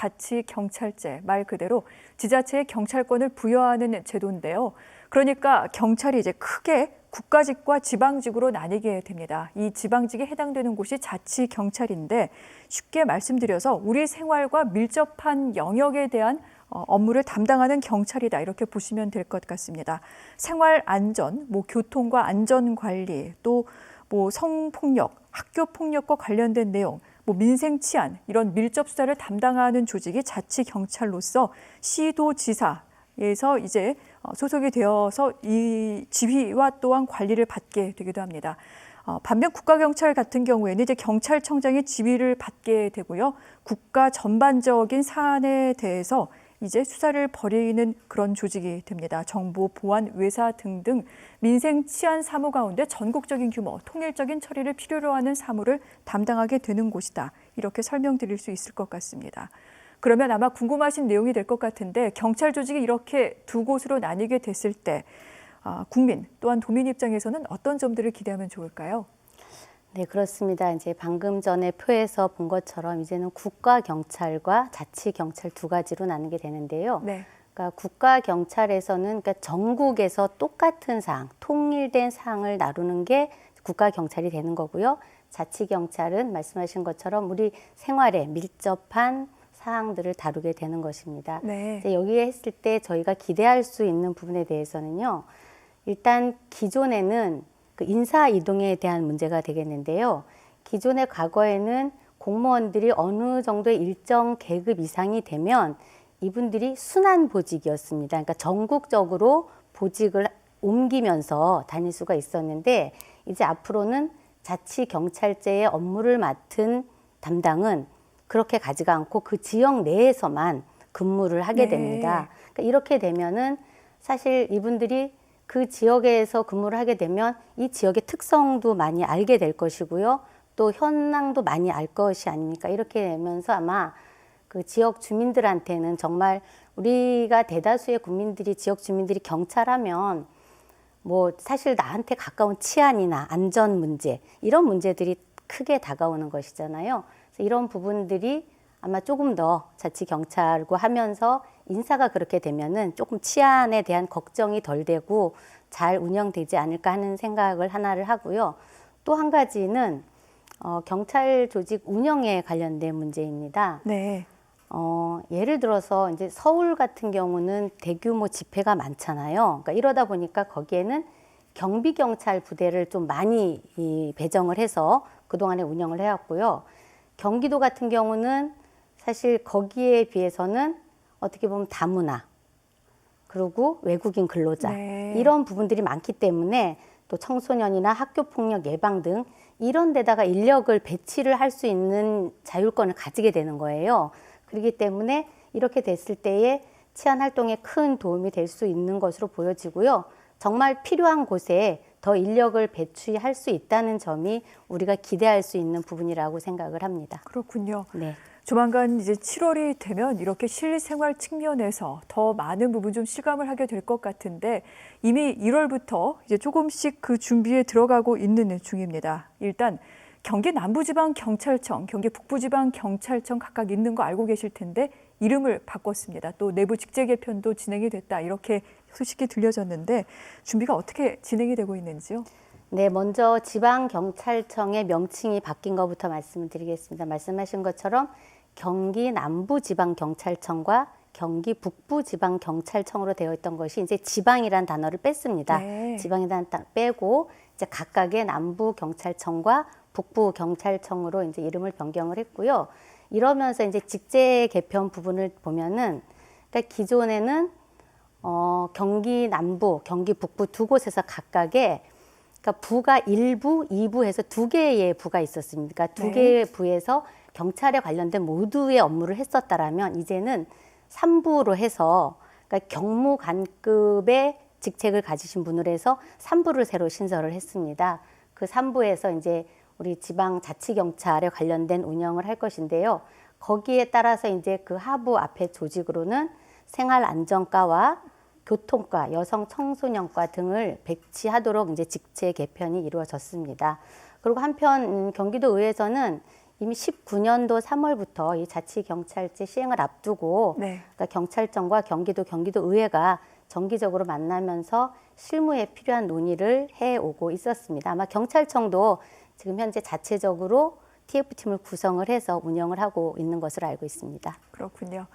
자치경찰제, 말 그대로 지자체에 경찰권을 부여하는 제도인데요. 그러니까 경찰이 이제 크게 국가직과 지방직으로 나뉘게 됩니다. 이 지방직에 해당되는 곳이 자치경찰인데 쉽게 말씀드려서 우리 생활과 밀접한 영역에 대한 업무를 담당하는 경찰이다 이렇게 보시면 될 것 같습니다. 생활 안전, 교통과 안전 관리, 또 성폭력, 학교 폭력과 관련된 내용, 민생 치안 이런 밀접 수사를 담당하는 조직이 자치경찰로서 시도지사에서 이제 소속이 되어서 이 지휘와 또한 관리를 받게 되기도 합니다. 반면 국가경찰 같은 경우에는 이제 경찰청장의 지휘를 받게 되고요. 국가 전반적인 사안에 대해서 이제 수사를 벌이는 그런 조직이 됩니다. 정보, 보안, 외사 등등 민생 치안 사무 가운데 전국적인 규모, 통일적인 처리를 필요로 하는 사무를 담당하게 되는 곳이다. 이렇게 설명드릴 수 있을 것 같습니다. 그러면 아마 궁금하신 내용이 될 것 같은데 경찰 조직이 이렇게 두 곳으로 나뉘게 됐을 때 국민 또한 도민 입장에서는 어떤 점들을 기대하면 좋을까요? 네, 그렇습니다. 이제 방금 전에 표에서 본 것처럼 이제는 국가경찰과 자치경찰 두 가지로 나누게 되는데요. 네. 그러니까 국가경찰에서는 그러니까 전국에서 똑같은 사항, 통일된 사항을 다루는 게 국가경찰이 되는 거고요. 자치경찰은 말씀하신 것처럼 우리 생활에 밀접한 사항들을 다루게 되는 것입니다. 네. 여기에 했을 때 저희가 기대할 수 있는 부분에 대해서는요. 일단 기존에는 그 인사 이동에 대한 문제가 되겠는데요. 기존의 과거에는 공무원들이 어느 정도의 일정 계급 이상이 되면 이분들이 순환 보직이었습니다. 그러니까 전국적으로 보직을 옮기면서 다닐 수가 있었는데 이제 앞으로는 자치경찰제의 업무를 맡은 담당은 그렇게 가지가 않고 그 지역 내에서만 근무를 하게 됩니다. 그러니까 이렇게 되면은 사실 이분들이 그 지역에서 근무를 하게 되면 이 지역의 특성도 많이 알게 될 것이고요. 또 현황도 많이 알 것이 아닙니까? 이렇게 되면서 아마 그 지역 주민들한테는 정말 우리가 대다수의 국민들이 지역 주민들이 경찰하면 사실 나한테 가까운 치안이나 안전 문제 이런 문제들이 크게 다가오는 것이잖아요. 그래서 이런 부분들이 아마 조금 더 자치경찰고 하면서 인사가 그렇게 되면은 조금 치안에 대한 걱정이 덜 되고 잘 운영되지 않을까 하는 생각을 하나를 하고요. 또 한 가지는 경찰 조직 운영에 관련된 문제입니다. 네. 예를 들어서 이제 서울 같은 경우는 대규모 집회가 많잖아요. 그러니까 이러다 보니까 거기에는 경비경찰 부대를 좀 많이 배정을 해서 그동안에 운영을 해왔고요. 경기도 같은 경우는 사실 거기에 비해서는 어떻게 보면 다문화 그리고 외국인 근로자 이런 부분들이 많기 때문에 또 청소년이나 학교폭력 예방 등 이런 데다가 인력을 배치를 할 수 있는 자율권을 가지게 되는 거예요. 그렇기 때문에 이렇게 됐을 때에 치안 활동에 큰 도움이 될 수 있는 것으로 보여지고요. 정말 필요한 곳에 더 인력을 배치할 수 있다는 점이 우리가 기대할 수 있는 부분이라고 생각을 합니다. 그렇군요. 네. 조만간 이제 7월이 되면 이렇게 실생활 측면에서 더 많은 부분 좀 실감을 하게 될 것 같은데 이미 1월부터 이제 조금씩 그 준비에 들어가고 있는 중입니다. 일단 경기 남부지방경찰청, 경기 북부지방경찰청 각각 있는 거 알고 계실 텐데 이름을 바꿨습니다. 또 내부 직제 개편도 진행이 됐다 이렇게 소식이 들려졌는데 준비가 어떻게 진행이 되고 있는지요? 네, 먼저 지방경찰청의 명칭이 바뀐 것부터 말씀을 드리겠습니다. 말씀하신 것처럼 경기 남부지방경찰청과 경기 북부지방경찰청으로 되어 있던 것이 이제 지방이라는 단어를 뺐습니다. 네. 지방이라는 단어 빼고 이제 각각의 남부경찰청과 북부경찰청으로 이제 이름을 변경을 했고요. 이러면서 이제 직제 개편 부분을 보면은 그러니까 기존에는 경기 남부, 경기 북부 두 곳에서 각각의 그러니까 부가 1부, 2부 해서 두 개의 부가 있었습니다. 그러니까 두 개의 부에서 경찰에 관련된 모두의 업무를 했었다라면 이제는 3부로 해서 그러니까 경무관급의 직책을 가지신 분으로 해서 3부를 새로 신설을 했습니다. 그 3부에서 이제 우리 지방 자치경찰에 관련된 운영을 할 것인데요. 거기에 따라서 이제 그 하부 앞에 조직으로는 생활안전과와 교통과, 여성 청소년과 등을 배치하도록 이제 직제 개편이 이루어졌습니다. 그리고 한편 경기도 의회에서는 이미 19년도 3월부터 이 자치경찰제 시행을 앞두고 네. 그러니까 경찰청과 경기도의회가 정기적으로 만나면서 실무에 필요한 논의를 해오고 있었습니다. 아마 경찰청도 지금 현재 자체적으로 TF팀을 구성을 해서 운영을 하고 있는 것으로 알고 있습니다. 그렇군요.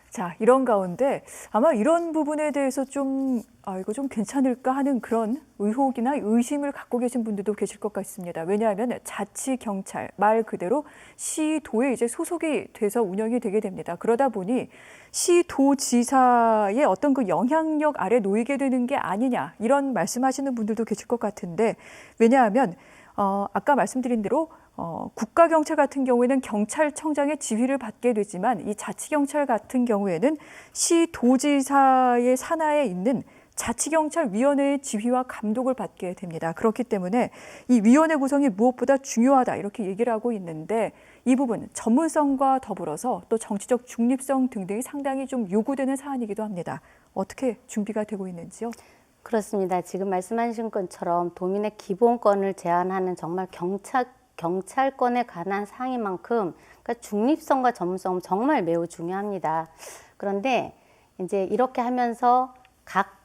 자, 이런 가운데 아마 이런 부분에 대해서 이거 좀 괜찮을까 하는 그런 의혹이나 의심을 갖고 계신 분들도 계실 것 같습니다. 왜냐하면 자치경찰 말 그대로 시도에 이제 소속이 돼서 운영이 되게 됩니다. 그러다 보니 시도지사의 어떤 그 영향력 아래 놓이게 되는 게 아니냐 이런 말씀하시는 분들도 계실 것 같은데 왜냐하면 아까 말씀드린 대로 국가경찰 같은 경우에는 경찰청장의 지휘를 받게 되지만 이 자치경찰 같은 경우에는 시도지사의 산하에 있는 자치경찰위원회의 지휘와 감독을 받게 됩니다. 그렇기 때문에 이 위원회 구성이 무엇보다 중요하다 이렇게 얘기를 하고 있는데 이 부분 전문성과 더불어서 또 정치적 중립성 등등이 상당히 좀 요구되는 사안이기도 합니다. 어떻게 준비가 되고 있는지요? 그렇습니다. 지금 말씀하신 것처럼 도민의 기본권을 제한하는 정말 경찰권에 관한 사항인 만큼 그러니까 중립성과 전문성은 정말 매우 중요합니다. 그런데 이제 이렇게 하면서 각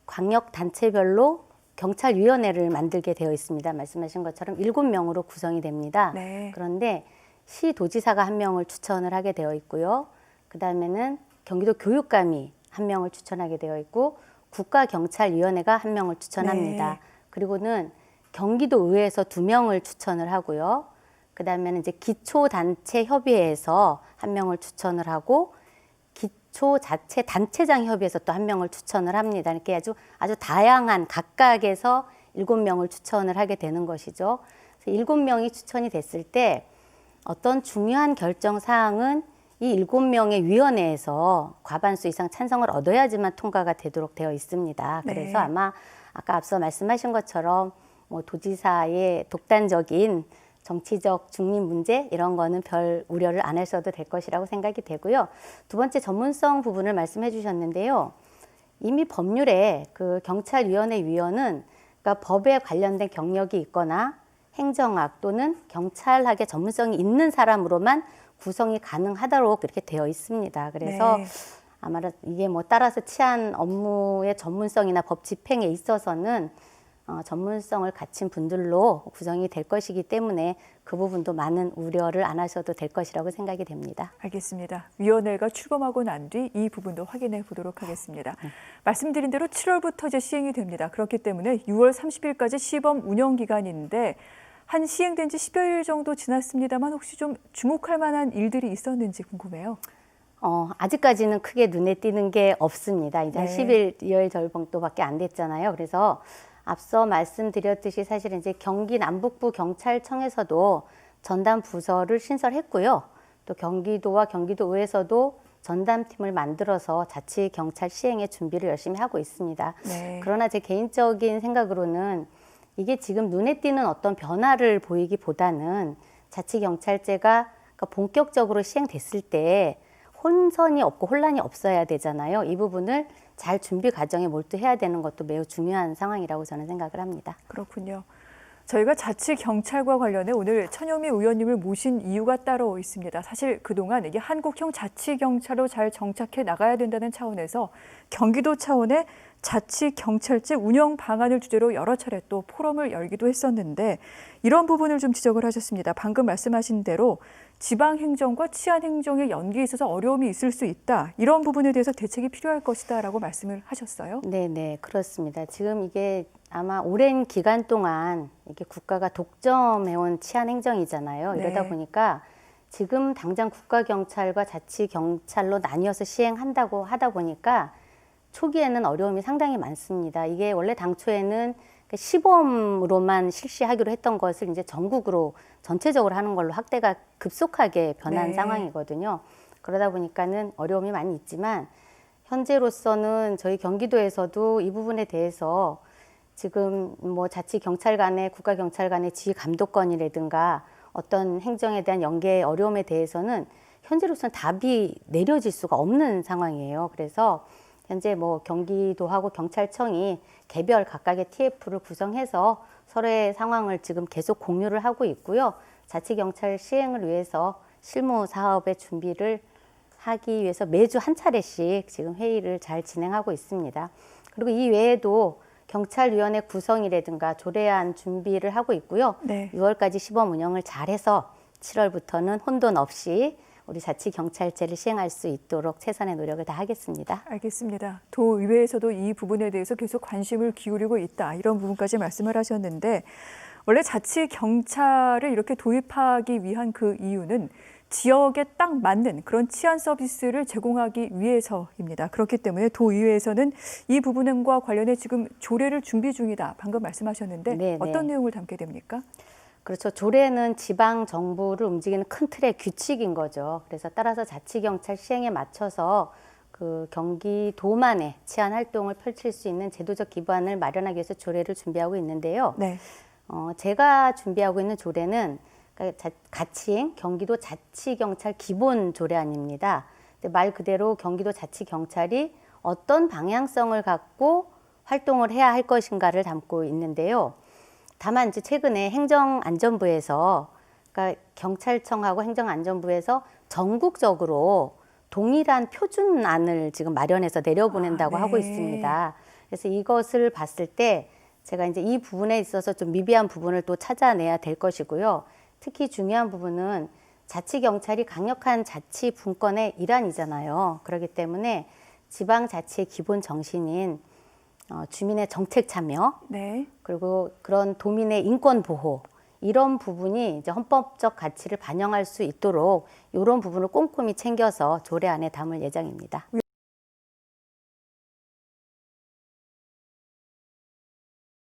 광역 단체별로 경찰위원회를 만들게 되어 있습니다. 말씀하신 것처럼 7명으로 구성이 됩니다. 네. 그런데 시도지사가 1명을 추천을 하게 되어 있고요. 그다음에는 경기도 교육감이 1명을 추천하게 되어 있고 국가경찰위원회가 1명을 추천합니다. 네. 그리고는 경기도의회에서 2명을 추천을 하고요. 그다음에는 이제 기초단체협의회에서 1명을 추천을 하고 기초자체단체장협의회에서 또 1명을 추천을 합니다. 이렇게 아주 다양한 각각에서 7명을 추천을 하게 되는 것이죠. 그래서 7명이 추천이 됐을 때 어떤 중요한 결정 사항은 이 7명의 위원회에서 과반수 이상 찬성을 얻어야지만 통과가 되도록 되어 있습니다. 그래서 네. 아마 아까 앞서 말씀하신 것처럼 뭐 도지사의 독단적인 정치적 중립 문제 이런 거는 별 우려를 안 하셔도 될 것이라고 생각이 되고요. 두 번째 전문성 부분을 말씀해 주셨는데요. 이미 법률에 그 경찰위원회 위원은 그러니까 법에 관련된 경력이 있거나 행정학 또는 경찰학의 전문성이 있는 사람으로만 구성이 가능하도록 이렇게 되어 있습니다. 그래서 네. 아마 이게 뭐 따라서 치안 업무의 전문성이나 법 집행에 있어서는 전문성을 갖춘 분들로 구성이 될 것이기 때문에 그 부분도 많은 우려를 안 하셔도 될 것이라고 생각이 됩니다. 알겠습니다. 위원회가 출범하고 난 뒤 이 부분도 확인해 보도록 하겠습니다. 말씀드린 대로 7월부터 이제 시행이 됩니다. 그렇기 때문에 6월 30일까지 시범 운영 기간인데 한 시행된 지 10여일 정도 지났습니다만 혹시 좀 주목할 만한 일들이 있었는지 궁금해요. 아직까지는 크게 눈에 띄는 게 없습니다. 이제 한 네. 11일 정도밖에 안 됐잖아요. 그래서 앞서 말씀드렸듯이 사실은 이제 경기 남북부 경찰청에서도 전담 부서를 신설했고요. 또 경기도와 경기도의회에서도 전담팀을 만들어서 자치경찰 시행의 준비를 열심히 하고 있습니다. 네. 그러나 제 개인적인 생각으로는 이게 지금 눈에 띄는 어떤 변화를 보이기보다는 자치경찰제가 그러니까 본격적으로 시행됐을 때 혼선이 없고 혼란이 없어야 되잖아요. 이 부분을 잘 준비 과정에 몰두해야 되는 것도 매우 중요한 상황이라고 저는 생각을 합니다. 그렇군요. 저희가 자치경찰과 관련해 오늘 천영미 의원님을 모신 이유가 따로 있습니다. 사실 그동안 이게 한국형 자치경찰로 잘 정착해 나가야 된다는 차원에서 경기도 차원의 자치경찰제 운영 방안을 주제로 여러 차례 또 포럼을 열기도 했었는데 이런 부분을 좀 지적을 하셨습니다. 방금 말씀하신 대로 지방행정과 치안행정의 연계에 있어서 어려움이 있을 수 있다. 이런 부분에 대해서 대책이 필요할 것이다라고 말씀을 하셨어요. 네, 그렇습니다. 지금 이게 아마 오랜 기간 동안 이게 국가가 독점해온 치안행정이잖아요. 네. 이러다 보니까 지금 당장 국가경찰과 자치경찰로 나뉘어서 시행한다고 하다 보니까 초기에는 어려움이 상당히 많습니다. 이게 원래 당초에는 시범으로만 실시하기로 했던 것을 이제 전국으로 전체적으로 하는 걸로 확대가 급속하게 변한 네. 상황이거든요. 그러다 보니까는 어려움이 많이 있지만 현재로서는 저희 경기도에서도 이 부분에 대해서 지금 뭐 자치경찰 간의 국가경찰 간의 지휘 감독권이라든가 어떤 행정에 대한 연계의 어려움에 대해서는 현재로서는 답이 내려질 수가 없는 상황이에요. 그래서 현재 뭐 경기도하고 경찰청이 개별 각각의 TF를 구성해서 서로의 상황을 지금 계속 공유를 하고 있고요. 자치경찰 시행을 위해서 실무 사업의 준비를 하기 위해서 매주 한 차례씩 지금 회의를 잘 진행하고 있습니다. 그리고 이 외에도 경찰위원회 구성이라든가 조례안 준비를 하고 있고요. 네. 6월까지 시범 운영을 잘해서 7월부터는 혼돈 없이 우리 자치경찰제를 시행할 수 있도록 최선의 노력을 다하겠습니다. 알겠습니다. 도의회에서도 이 부분에 대해서 계속 관심을 기울이고 있다. 이런 부분까지 말씀을 하셨는데 원래 자치경찰을 이렇게 도입하기 위한 그 이유는 지역에 딱 맞는 그런 치안 서비스를 제공하기 위해서입니다. 그렇기 때문에 도의회에서는 이 부분과 관련해 지금 조례를 준비 중이다. 방금 말씀하셨는데 네네. 어떤 내용을 담게 됩니까? 그렇죠. 조례는 지방 정부를 움직이는 큰 틀의 규칙인 거죠. 그래서 따라서 자치경찰 시행에 맞춰서 그 경기도만의 치안 활동을 펼칠 수 있는 제도적 기반을 마련하기 위해서 조례를 준비하고 있는데요. 네. 제가 준비하고 있는 조례는 그러니까 가칭 경기도 자치경찰 기본 조례안입니다. 근데 말 그대로 경기도 자치경찰이 어떤 방향성을 갖고 활동을 해야 할 것인가를 담고 있는데요. 다만 이제 최근에 행정안전부에서 그러니까 경찰청하고 행정안전부에서 전국적으로 동일한 표준안을 지금 마련해서 내려보낸다고 네. 하고 있습니다. 그래서 이것을 봤을 때 제가 이제 이 부분에 있어서 좀 미비한 부분을 또 찾아내야 될 것이고요. 특히 중요한 부분은 자치경찰이 강력한 자치 분권의 일환이잖아요. 그렇기 때문에 지방자치의 기본 정신인 주민의 정책 참여, 네. 그리고 그런 도민의 인권 보호, 이런 부분이 이제 헌법적 가치를 반영할 수 있도록 이런 부분을 꼼꼼히 챙겨서 조례안에 담을 예정입니다.